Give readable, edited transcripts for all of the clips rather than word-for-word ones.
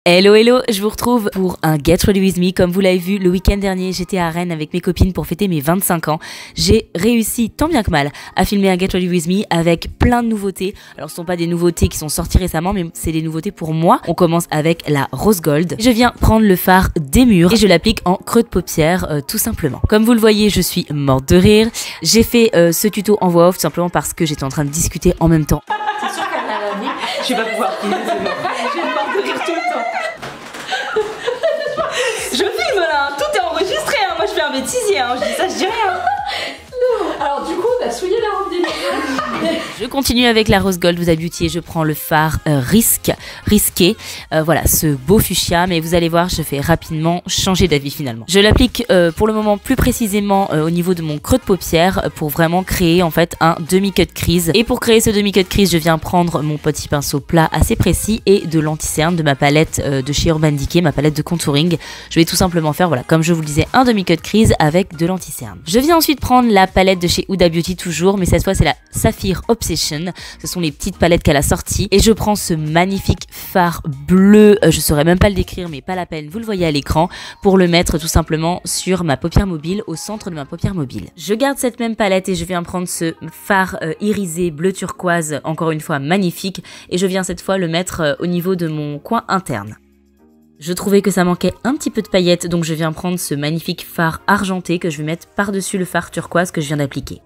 Hello hello, je vous retrouve pour un Get Ready With Me. Comme vous l'avez vu, le week-end dernier, j'étais à Rennes avec mes copines pour fêter mes 25 ans. J'ai réussi, tant bien que mal, à filmer un Get Ready With Me avec plein de nouveautés. Alors ce sont pas des nouveautés qui sont sorties récemment, mais c'est des nouveautés pour moi. On commence avec la Rose Gold. Je viens prendre le fard des murs et je l'applique en creux de paupière, tout simplement. Comme vous le voyez, je suis morte de rire. J'ai fait ce tuto en voix off, tout simplement parce que j'étais en train de discuter en même temps. C'est sûr qu'elle a la vie. Je vais pas pouvoir filmer, c'est bon. Je vais morte de rire tout le temps. Je filme là, tout est enregistré, hein. Moi je fais un bêtisier, hein. Je dis ça, je dis rien. Alors du coup on a souillé la robe des murs. Je continue avec la Rose Gold, vous avez beauty, et je prends le fard risqué, voilà, ce beau fuchsia, mais vous allez voir, je fais rapidement changer d'avis finalement. Je l'applique pour le moment plus précisément au niveau de mon creux de paupière pour vraiment créer en fait un demi-cut crease. Et pour créer ce demi-cut crease, je viens prendre mon petit pinceau plat assez précis et de l'anti-cerne de ma palette de chez Urban Decay, ma palette de contouring. Je vais tout simplement faire, voilà, comme je vous le disais, un demi-cut crease avec de l'anti-cerne. Je viens ensuite prendre la palette de chez Huda Beauty toujours, mais cette fois c'est la Saphir Obsession. Ce sont les petites palettes qu'elle a sorties. Et je prends ce magnifique fard bleu, je saurais même pas le décrire, mais pas la peine, vous le voyez à l'écran, pour le mettre tout simplement sur ma paupière mobile, au centre de ma paupière mobile. Je garde cette même palette et je viens prendre ce fard irisé bleu turquoise, encore une fois magnifique, et je viens cette fois le mettre au niveau de mon coin interne. Je trouvais que ça manquait un petit peu de paillettes, donc je viens prendre ce magnifique fard argenté que je vais mettre par-dessus le fard turquoise que je viens d'appliquer.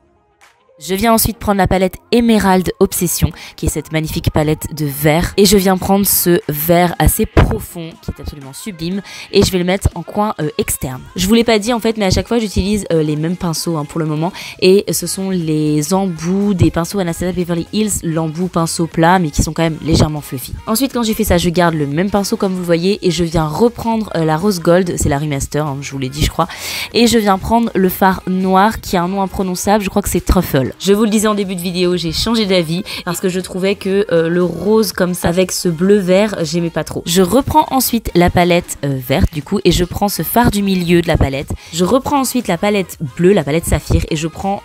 Je viens ensuite prendre la palette Emerald Obsession, qui est cette magnifique palette de vert. Et je viens prendre ce vert assez profond, qui est absolument sublime, et je vais le mettre en coin externe. Je vous l'ai pas dit en fait, mais à chaque fois j'utilise les mêmes pinceaux pour le moment. Et ce sont les embouts des pinceaux Anastasia Beverly Hills, l'embout pinceau plat, mais qui sont quand même légèrement fluffy. Ensuite, quand j'ai fait ça, je garde le même pinceau comme vous le voyez, et je viens reprendre la Rose Gold, c'est la remaster, je vous l'ai dit je crois. Et je viens prendre le fard noir, qui a un nom imprononçable, je crois que c'est Truffle. Je vous le disais en début de vidéo, j'ai changé d'avis parce que je trouvais que le rose comme ça avec ce bleu vert, j'aimais pas trop. Je reprends ensuite la palette verte du coup et je prends ce fard du milieu de la palette. Je reprends ensuite la palette bleue, la palette saphir, et je reprends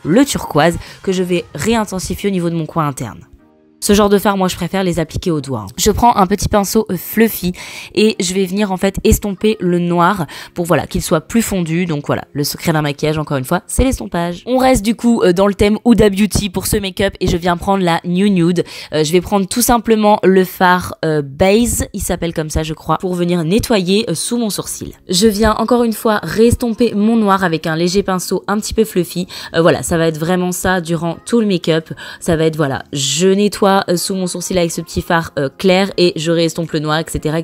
le turquoise que je vais réintensifier au niveau de mon coin interne. Ce genre de fard, moi je préfère les appliquer au doigt. Je prends un petit pinceau fluffy et je vais venir en fait estomper le noir pour voilà qu'il soit plus fondu. Donc voilà, le secret d'un maquillage encore une fois, c'est l'estompage. On reste du coup dans le thème Huda Beauty pour ce make-up et je viens prendre la New Nude. Je vais prendre tout simplement le fard base, il s'appelle comme ça je crois, pour venir nettoyer sous mon sourcil. Je viens encore une fois réestomper mon noir avec un léger pinceau un petit peu fluffy. Voilà, ça va être vraiment ça durant tout le make-up. Ça va être voilà, je nettoie sous mon sourcil avec ce petit fard clair et je réestompe le noir, etc.,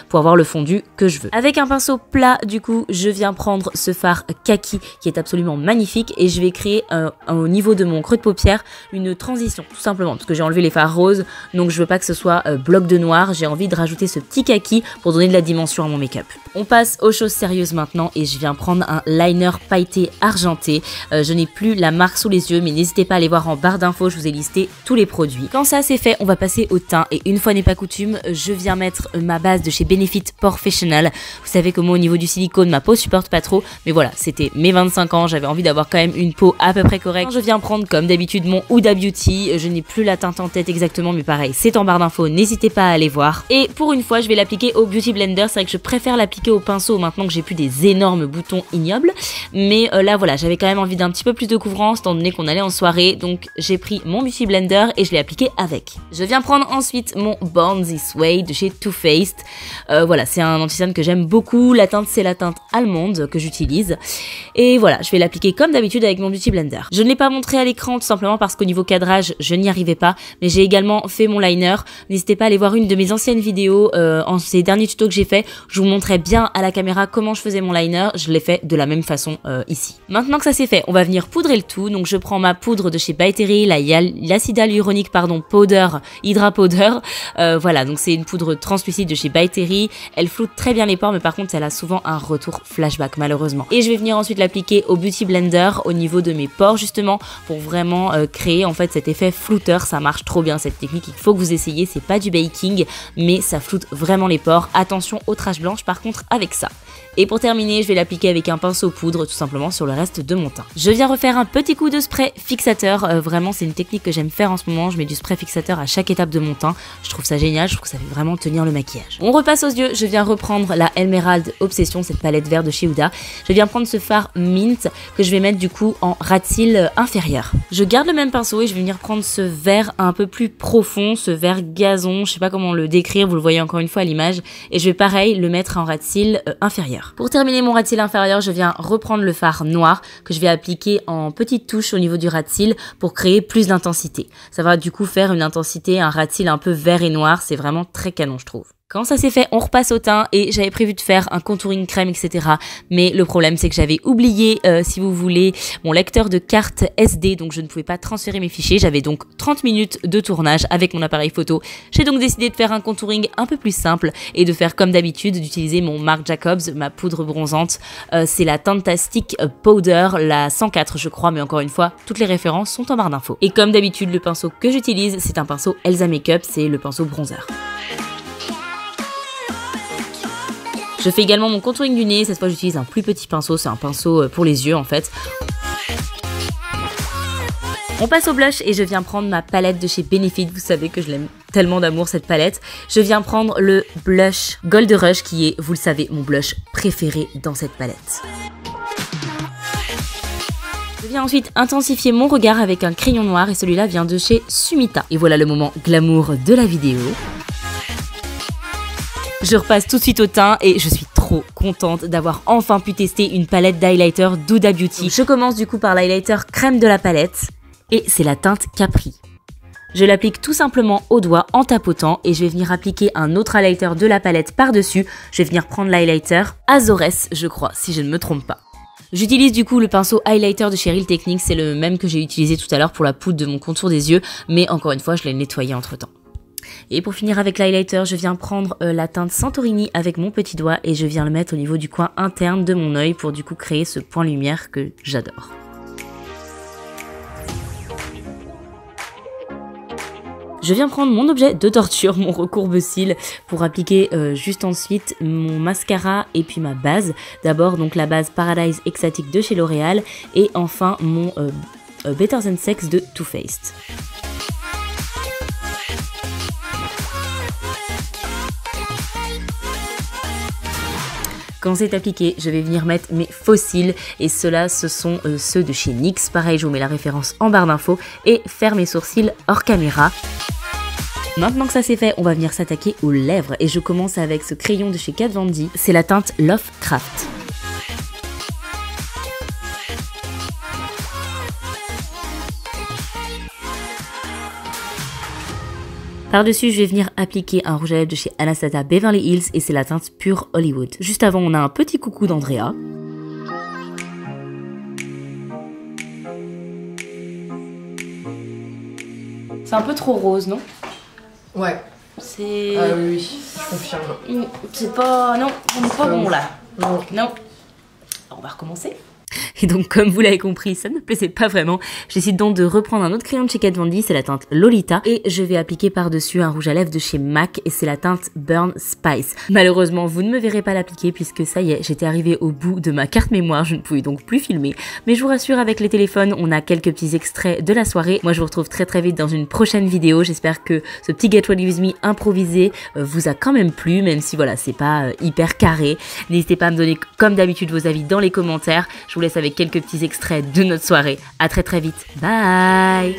pour avoir le fondu que je veux. Avec un pinceau plat, du coup, je viens prendre ce fard kaki qui est absolument magnifique et je vais créer au niveau de mon creux de paupière une transition, tout simplement, parce que j'ai enlevé les fards roses, donc je veux pas que ce soit bloc de noir. J'ai envie de rajouter ce petit kaki pour donner de la dimension à mon make-up. On passe aux choses sérieuses maintenant et je viens prendre un liner pailleté argenté. Je n'ai plus la marque sous les yeux, mais n'hésitez pas à aller voir en barre d'infos, je vous ai listé tous les produits. Quand ça c'est fait, on va passer au teint et une fois n'est pas coutume, je viens mettre ma base de chez Benefit Professional. Vous savez que moi au niveau du silicone, ma peau supporte pas trop, mais voilà, c'était mes 25 ans, j'avais envie d'avoir quand même une peau à peu près correcte. Je viens prendre comme d'habitude mon Huda Beauty, je n'ai plus la teinte en tête exactement, mais pareil, c'est en barre d'infos, n'hésitez pas à aller voir. Et pour une fois, je vais l'appliquer au Beauty Blender, c'est vrai que je préfère l'appliquer au pinceau maintenant que j'ai plus des énormes boutons ignobles, mais là voilà, j'avais quand même envie d'un petit peu plus de couvrance, étant donné qu'on allait en soirée, donc j'ai pris mon Beauty Blender et je l'ai appliqué avec. Je viens prendre ensuite mon Born This Way de chez Too Faced. Voilà, c'est un anti-cerne que j'aime beaucoup. La teinte, c'est la teinte allemande que j'utilise. Et voilà, je vais l'appliquer comme d'habitude avec mon Beauty Blender. Je ne l'ai pas montré à l'écran tout simplement parce qu'au niveau cadrage, je n'y arrivais pas. Mais j'ai également fait mon liner. N'hésitez pas à aller voir une de mes anciennes vidéos. En ces derniers tutos que j'ai fait, je vous montrais bien à la caméra comment je faisais mon liner. Je l'ai fait de la même façon ici. Maintenant que ça c'est fait, on va venir poudrer le tout. Donc je prends ma poudre de chez By Terry, l'acide hyaluronique powder, Hydra Powder. Voilà, donc c'est une poudre translucide de chez By Terry. Elle floute très bien les pores, mais par contre, elle a souvent un retour flashback, malheureusement. Et je vais venir ensuite l'appliquer au Beauty Blender, au niveau de mes pores, justement, pour vraiment créer, en fait, cet effet flouteur. Ça marche trop bien, cette technique. Il faut que vous essayiez. C'est pas du baking, mais ça floute vraiment les pores. Attention aux taches blanches, par contre, avec ça. Et pour terminer, je vais l'appliquer avec un pinceau poudre tout simplement sur le reste de mon teint. Je viens refaire un petit coup de spray fixateur. Vraiment, c'est une technique que j'aime faire en ce moment. Je mets du spray préfixateur à chaque étape de mon teint. Je trouve ça génial, je trouve que ça fait vraiment tenir le maquillage. On repasse aux yeux, je viens reprendre la Emerald Obsession, cette palette vert de chez Huda. Je viens prendre ce fard Mint que je vais mettre du coup en ras de cils inférieur. Je garde le même pinceau et je vais venir prendre ce vert un peu plus profond, ce vert gazon, je sais pas comment le décrire, vous le voyez encore une fois à l'image, et je vais pareil le mettre en ras de cils inférieur. Pour terminer mon ras de cils inférieur, je viens reprendre le fard noir que je vais appliquer en petites touches au niveau du ras de cils pour créer plus d'intensité. Ça va du coup faire une intensité, un ras de cils un peu vert et noir, c'est vraiment très canon je trouve. Quand ça c'est fait, on repasse au teint et j'avais prévu de faire un contouring crème, etc. Mais le problème c'est que j'avais oublié, si vous voulez, mon lecteur de carte SD, donc je ne pouvais pas transférer mes fichiers. J'avais donc 30 minutes de tournage avec mon appareil photo. J'ai donc décidé de faire un contouring un peu plus simple et de faire comme d'habitude, d'utiliser mon Marc Jacobs, ma poudre bronzante. C'est la Fantastic Powder, la 104 je crois, mais encore une fois, toutes les références sont en barre d'infos. Et comme d'habitude, le pinceau que j'utilise, c'est un pinceau Elsa Makeup, c'est le pinceau bronzer. Je fais également mon contouring du nez, cette fois j'utilise un plus petit pinceau, c'est un pinceau pour les yeux en fait. On passe au blush et je viens prendre ma palette de chez Benefit, vous savez que je l'aime tellement d'amour cette palette. Je viens prendre le blush Gold Rush qui est, vous le savez, mon blush préféré dans cette palette. Je viens ensuite intensifier mon regard avec un crayon noir et celui-là vient de chez Sumita. Et voilà le moment glamour de la vidéo. Je repasse tout de suite au teint et je suis trop contente d'avoir enfin pu tester une palette d'highlighter d'Huda Beauty. Je commence du coup par l'highlighter crème de la palette et c'est la teinte Capri. Je l'applique tout simplement au doigt en tapotant et je vais venir appliquer un autre highlighter de la palette par-dessus. Je vais venir prendre l'highlighter Azores, je crois, si je ne me trompe pas. J'utilise du coup le pinceau highlighter de chez Real Techniques, c'est le même que j'ai utilisé tout à l'heure pour la poudre de mon contour des yeux, mais encore une fois je l'ai nettoyé entre temps. Et pour finir avec l'highlighter, je viens prendre la teinte Santorini avec mon petit doigt et je viens le mettre au niveau du coin interne de mon œil pour du coup créer ce point lumière que j'adore. Je viens prendre mon objet de torture, mon recourbe-cils, pour appliquer juste ensuite mon mascara et puis ma base. D'abord donc la base Paradise Extatic de chez L'Oréal et enfin mon Better Than Sex de Too Faced. Quand c'est appliqué, je vais venir mettre mes faux cils et ceux-là, ce sont ceux de chez NYX. Pareil, je vous mets la référence en barre d'infos et faire mes sourcils hors caméra. Maintenant que ça c'est fait, on va venir s'attaquer aux lèvres et je commence avec ce crayon de chez Kat Von D. C'est la teinte Lovecraft. Par-dessus, je vais venir appliquer un rouge à lèvres de chez Anastasia Beverly Hills et c'est la teinte Pure Hollywood. Juste avant, on a un petit coucou d'Andrea. C'est un peu trop rose, non? Ouais. C'est... Ah oui, je confirme. C'est pas... Non, on n'est pas bon là. Non. Non. On va recommencer. Et donc, comme vous l'avez compris, ça ne me plaisait pas vraiment. Je décide donc de reprendre un autre crayon de chez Kat Von D, c'est la teinte Lolita. Et je vais appliquer par-dessus un rouge à lèvres de chez MAC et c'est la teinte Burn Spice. Malheureusement, vous ne me verrez pas l'appliquer puisque ça y est, j'étais arrivée au bout de ma carte mémoire, je ne pouvais donc plus filmer. Mais je vous rassure, avec les téléphones, on a quelques petits extraits de la soirée. Moi, je vous retrouve très très vite dans une prochaine vidéo. J'espère que ce petit Get Ready With Me improvisé vous a quand même plu, même si voilà, c'est pas hyper carré. N'hésitez pas à me donner comme d'habitude vos avis dans les commentaires. Je vous laisse avec quelques petits extraits de notre soirée. À très très vite. Bye.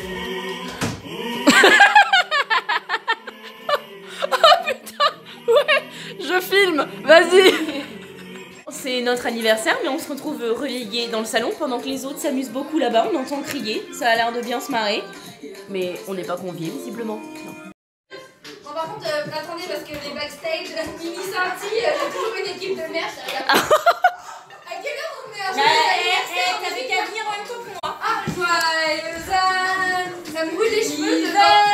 Oh putain, ouais, je filme, vas-y. C'est notre anniversaire, mais on se retrouve relayés dans le salon pendant que les autres s'amusent beaucoup là-bas. On entend crier, ça a l'air de bien se marrer, mais on n'est pas conviés visiblement. Non. Bon, par contre, attendez parce que les backstage, Mimi Santi, j'ai toujours une équipe de merde. À quelle heure on est à T'avais qu'à venir en même temps que moi. Ah, joyeux anniversaire. Ça me brûle les cheveux devant.